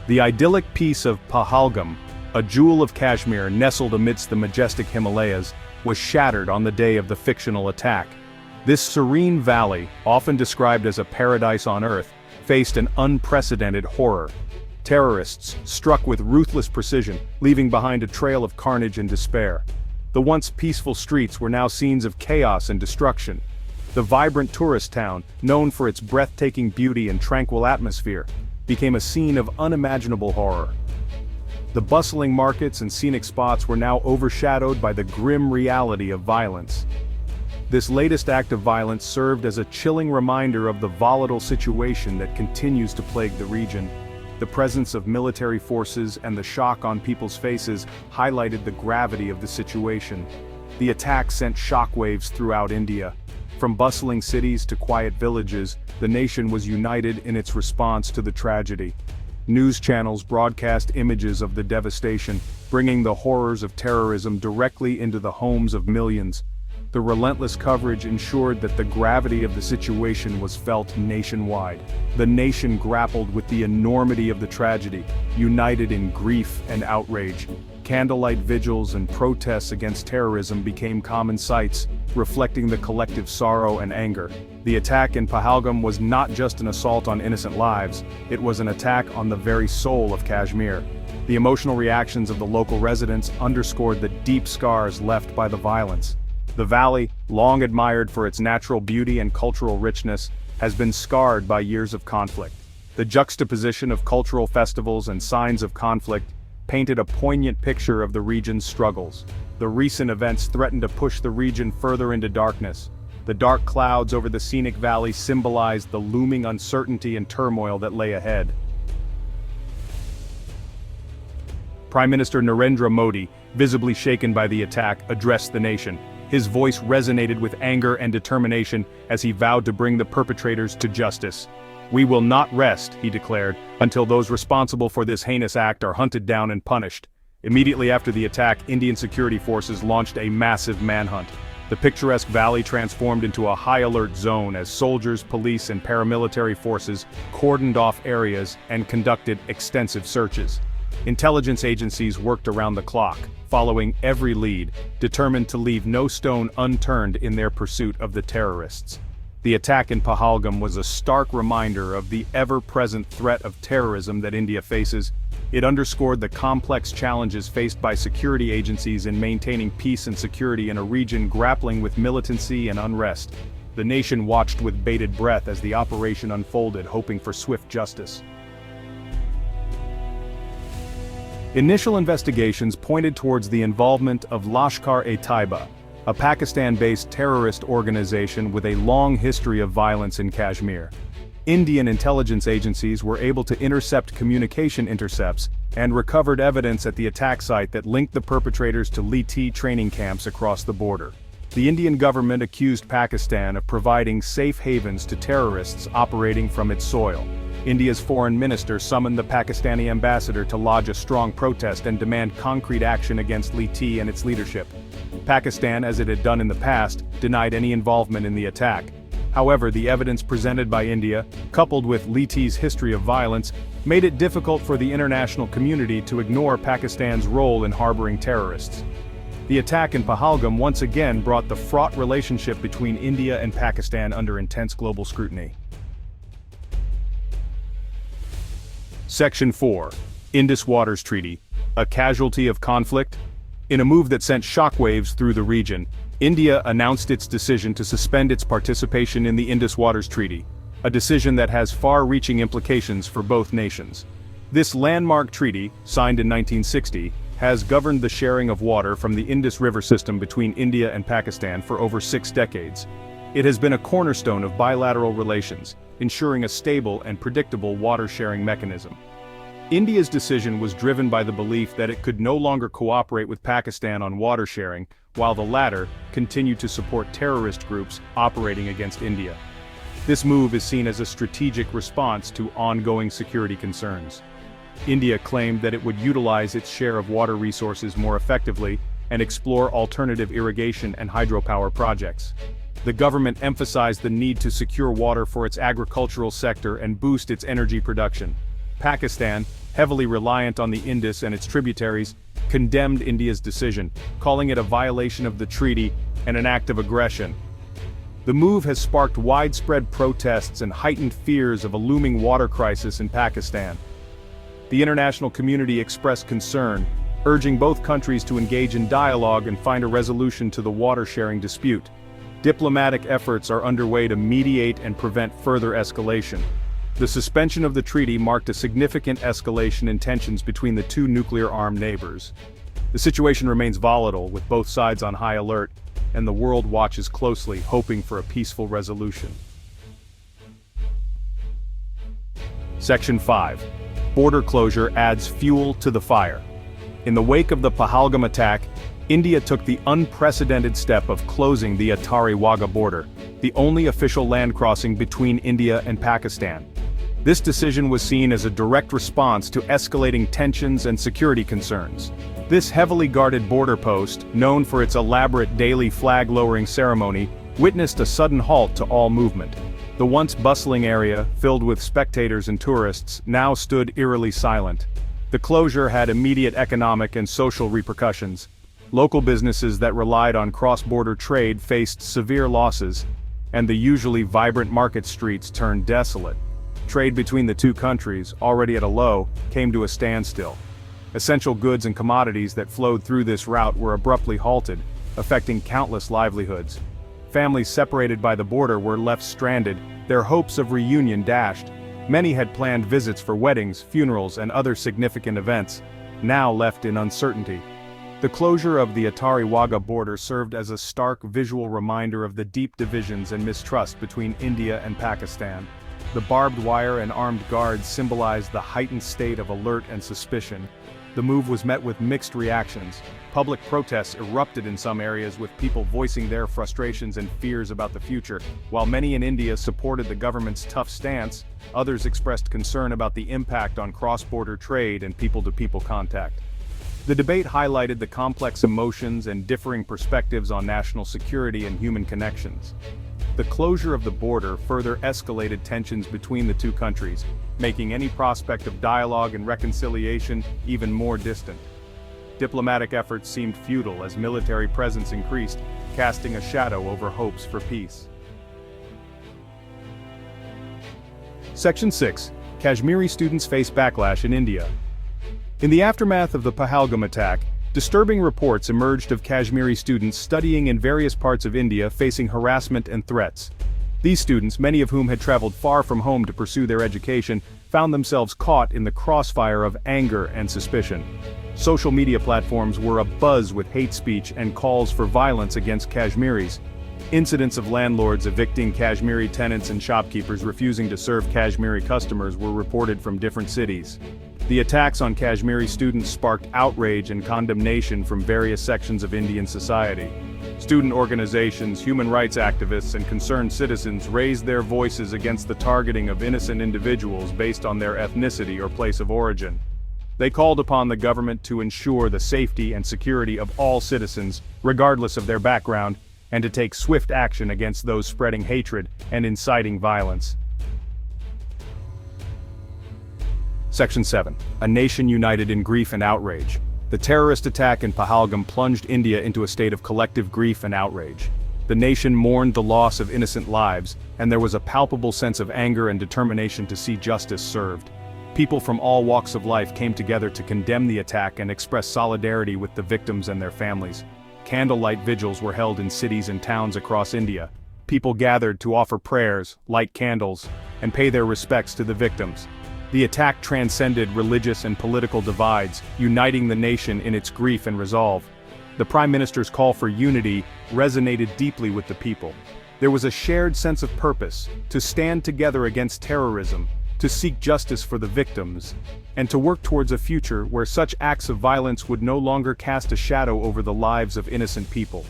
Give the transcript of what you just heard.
The idyllic peace of Pahalgam, a jewel of Kashmir nestled amidst the majestic Himalayas, was shattered on the day of the fictional attack. This serene valley, often described as a paradise on earth, faced an unprecedented horror. Terrorists struck with ruthless precision, leaving behind a trail of carnage and despair. The once peaceful streets were now scenes of chaos and destruction. The vibrant tourist town, known for its breathtaking beauty and tranquil atmosphere, became a scene of unimaginable horror. The bustling markets and scenic spots were now overshadowed by the grim reality of violence. This latest act of violence served as a chilling reminder of the volatile situation that continues to plague the region. The presence of military forces and the shock on people's faces highlighted the gravity of the situation. The attack sent shockwaves throughout India. From bustling cities to quiet villages, the nation was united in its response to the tragedy. News channels broadcast images of the devastation, bringing the horrors of terrorism directly into the homes of millions. The relentless coverage ensured that the gravity of the situation was felt nationwide. The nation grappled with the enormity of the tragedy, united in grief and outrage. Candlelight vigils and protests against terrorism became common sights, reflecting the collective sorrow and anger. The attack in Pahalgam was not just an assault on innocent lives, it was an attack on the very soul of Kashmir. The emotional reactions of the local residents underscored the deep scars left by the violence. The valley, long admired for its natural beauty and cultural richness, has been scarred by years of conflict. The juxtaposition of cultural festivals and signs of conflict painted a poignant picture of the region's struggles. The recent events threatened to push the region further into darkness. The dark clouds over the scenic valley symbolized the looming uncertainty and turmoil that lay ahead. Prime Minister Narendra Modi, visibly shaken by the attack, addressed the nation. His voice resonated with anger and determination as he vowed to bring the perpetrators to justice. "We will not rest," he declared, "until those responsible for this heinous act are hunted down and punished." Immediately after the attack, Indian security forces launched a massive manhunt. The picturesque valley transformed into a high-alert zone as soldiers, police, and paramilitary forces cordoned off areas and conducted extensive searches. Intelligence agencies worked around the clock, following every lead, determined to leave no stone unturned in their pursuit of the terrorists. The attack in Pahalgam was a stark reminder of the ever-present threat of terrorism that India faces. It underscored the complex challenges faced by security agencies in maintaining peace and security in a region grappling with militancy and unrest. The nation watched with bated breath as the operation unfolded, hoping for swift justice. Initial investigations pointed towards the involvement of Lashkar-e-Taiba, a Pakistan-based terrorist organization with a long history of violence in Kashmir. Indian intelligence agencies were able to intercept communication intercepts and recovered evidence at the attack site that linked the perpetrators to Liti training camps across the border. The Indian government accused Pakistan of providing safe havens to terrorists operating from its soil. India's foreign minister summoned the Pakistani ambassador to lodge a strong protest and demand concrete action against Liti and its leadership. Pakistan, as it had done in the past, denied any involvement in the attack. However, the evidence presented by India, coupled with Liti's history of violence, made it difficult for the international community to ignore Pakistan's role in harboring terrorists. The attack in Pahalgam once again brought the fraught relationship between India and Pakistan under intense global scrutiny. Section 4. Indus Waters Treaty. A casualty of conflict? In a move that sent shockwaves through the region, India announced its decision to suspend its participation in the Indus Waters Treaty, a decision that has far-reaching implications for both nations. This landmark treaty, signed in 1960, has governed the sharing of water from the Indus River system between India and Pakistan for over 6 decades. It has been a cornerstone of bilateral relations, ensuring a stable and predictable water-sharing mechanism. India's decision was driven by the belief that it could no longer cooperate with Pakistan on water sharing, while the latter continued to support terrorist groups operating against India. This move is seen as a strategic response to ongoing security concerns. India claimed that it would utilize its share of water resources more effectively and explore alternative irrigation and hydropower projects. The government emphasized the need to secure water for its agricultural sector and boost its energy production. Pakistan, heavily reliant on the Indus and its tributaries, condemned India's decision, calling it a violation of the treaty and an act of aggression. The move has sparked widespread protests and heightened fears of a looming water crisis in Pakistan. The international community expressed concern, urging both countries to engage in dialogue and find a resolution to the water-sharing dispute. Diplomatic efforts are underway to mediate and prevent further escalation. The suspension of the treaty marked a significant escalation in tensions between the two nuclear-armed neighbors. The situation remains volatile, with both sides on high alert, and the world watches closely, hoping for a peaceful resolution. Section 5. Border closure adds fuel to the fire. In the wake of the Pahalgam attack, India took the unprecedented step of closing the Attari-Wagah border, the only official land crossing between India and Pakistan. This decision was seen as a direct response to escalating tensions and security concerns. This heavily guarded border post, known for its elaborate daily flag-lowering ceremony, witnessed a sudden halt to all movement. The once bustling area, filled with spectators and tourists, now stood eerily silent. The closure had immediate economic and social repercussions. Local businesses that relied on cross-border trade faced severe losses, and the usually vibrant market streets turned desolate. Trade between the two countries, already at a low, came to a standstill. Essential goods and commodities that flowed through this route were abruptly halted, affecting countless livelihoods. Families separated by the border were left stranded, their hopes of reunion dashed. Many had planned visits for weddings, funerals, and other significant events, now left in uncertainty. The closure of the Attari-Wagah border served as a stark visual reminder of the deep divisions and mistrust between India and Pakistan. The barbed wire and armed guards symbolized the heightened state of alert and suspicion. The move was met with mixed reactions. Public protests erupted in some areas, with people voicing their frustrations and fears about the future. While many in India supported the government's tough stance, others expressed concern about the impact on cross-border trade and people-to-people contact. The debate highlighted the complex emotions and differing perspectives on national security and human connections. The closure of the border further escalated tensions between the two countries, making any prospect of dialogue and reconciliation even more distant. Diplomatic efforts seemed futile as military presence increased, casting a shadow over hopes for peace. Section 6. Kashmiri students face backlash in India. In the aftermath of the Pahalgam attack, disturbing reports emerged of Kashmiri students studying in various parts of India facing harassment and threats. These students, many of whom had traveled far from home to pursue their education, found themselves caught in the crossfire of anger and suspicion. Social media platforms were abuzz with hate speech and calls for violence against Kashmiris. Incidents of landlords evicting Kashmiri tenants and shopkeepers refusing to serve Kashmiri customers were reported from different cities. The attacks on Kashmiri students sparked outrage and condemnation from various sections of Indian society. Student organizations, human rights activists, and concerned citizens raised their voices against the targeting of innocent individuals based on their ethnicity or place of origin. They called upon the government to ensure the safety and security of all citizens, regardless of their background, and to take swift action against those spreading hatred and inciting violence. Section 7. A nation united in grief and outrage. The terrorist attack in Pahalgam plunged India into a state of collective grief and outrage. The nation mourned the loss of innocent lives, and there was a palpable sense of anger and determination to see justice served. People from all walks of life came together to condemn the attack and express solidarity with the victims and their families. Candlelight vigils were held in cities and towns across India. People gathered to offer prayers, light candles, and pay their respects to the victims. The attack transcended religious and political divides, uniting the nation in its grief and resolve. The Prime Minister's call for unity resonated deeply with the people. There was a shared sense of purpose, to stand together against terrorism, to seek justice for the victims, and to work towards a future where such acts of violence would no longer cast a shadow over the lives of innocent people.